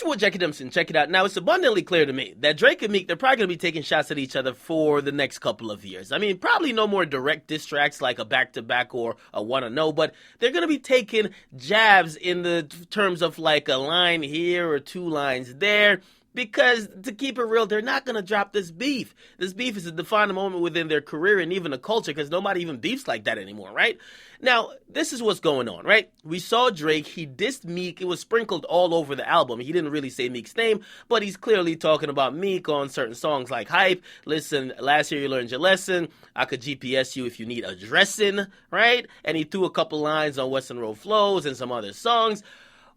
you what, Jackie Dempson, check it out. Now, it's abundantly clear to me that Drake and Meek, they're probably going to be taking shots at each other for the next couple of years. I mean, probably no more direct diss tracks like a back-to-back or a wanna know, but they're going to be taking jabs in the terms of like a line here or two lines there. Because, to keep it real, they're not going to drop this beef. This beef is a defining moment within their career and even the culture, because nobody even beefs like that anymore, right? Now, this is what's going on, right? We saw Drake, he dissed Meek, it was sprinkled all over the album. He didn't really say Meek's name, but he's clearly talking about Meek on certain songs like Hype, Listen, Last Year You Learned Your Lesson, I Could GPS You If You Need a Dressing, right? And he threw a couple lines on Western Road Flows and some other songs,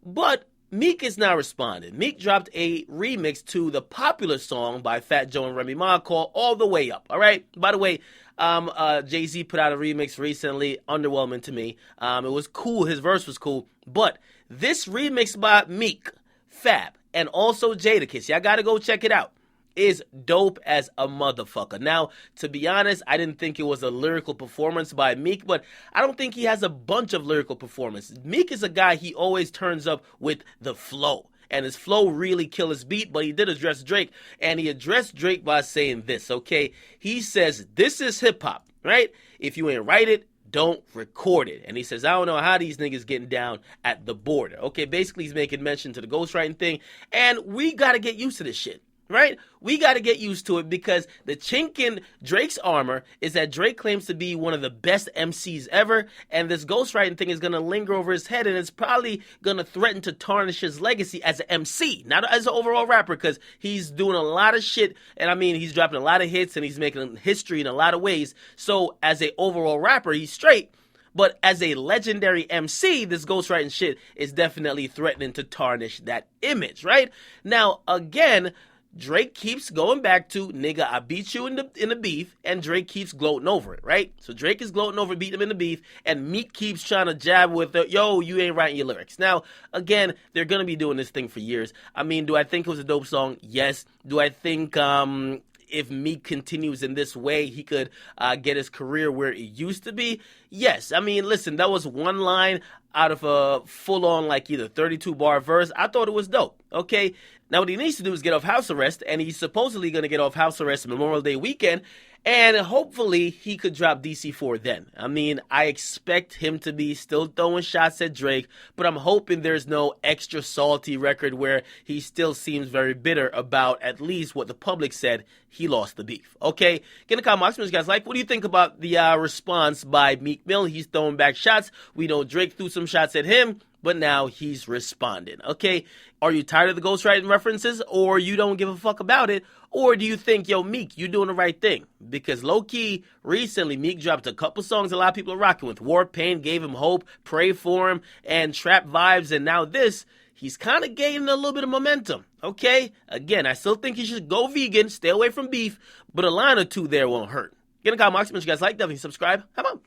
but Meek is now responding. Meek dropped a remix to the popular song by Fat Joe and Remy Ma called All the Way Up, all right? By the way, Jay-Z put out a remix recently, underwhelming to me. It was cool, his verse was cool, but this remix by Meek, Fab, and also Jadakiss, y'all gotta go check it out, is dope as a motherfucker. Now, to be honest, I didn't think it was a lyrical performance by Meek, but I don't think he has a bunch of lyrical performances. Meek is a guy, he always turns up with the flow, and his flow really killed his beat, but he did address Drake, and he addressed Drake by saying this, okay? He says, this is hip-hop, right? If you ain't write it, don't record it. And he says, I don't know how these niggas getting down at the border. Okay, basically he's making mention to the ghostwriting thing, and we gotta get used to this shit. Right? We got to get used to it, because the chink in Drake's armor is that Drake claims to be one of the best MCs ever, and this ghostwriting thing is going to linger over his head, and it's probably going to threaten to tarnish his legacy as an MC, not as an overall rapper, because he's doing a lot of shit, and I mean, he's dropping a lot of hits, and he's making history in a lot of ways. So as an overall rapper, he's straight. But as a legendary MC, this ghostwriting shit is definitely threatening to tarnish that image, right? Now, again, Drake keeps going back to, nigga, I beat you in the beef, and Drake keeps gloating over it, right? So Drake is gloating over beating him in the beef, and Meek keeps trying to jab with it, yo, you ain't writing your lyrics. Now, again, they're going to be doing this thing for years. I mean, do I think it was a dope song? Yes. Do I think if Meek continues in this way, he could get his career where it used to be? Yes. I mean, listen, that was one line out of a full-on, like, either 32-bar verse. I thought it was dope, okay? Now, what he needs to do is get off house arrest, and he's supposedly going to get off house arrest Memorial Day weekend, and hopefully he could drop DC4 then. I mean, I expect him to be still throwing shots at Drake, but I'm hoping there's no extra salty record where he still seems very bitter about at least what the public said he lost the beef. Okay? Get in the comment box, guys. Like, what do you think about the response by Meek Mill? He's throwing back shots. We know Drake threw some shots at him, but now he's responding, okay? Are you tired of the ghostwriting references, or you don't give a fuck about it? Or do you think, yo, Meek, you doing the right thing? Because low-key, recently, Meek dropped a couple songs a lot of people are rocking with. War Pain gave him hope, Pray For Him, and Trap Vibes, and now this, he's kind of gaining a little bit of momentum, okay? Again, I still think he should go vegan, stay away from beef, but a line or two there won't hurt. Get in the comment box, make sure you guys like, definitely subscribe. How about?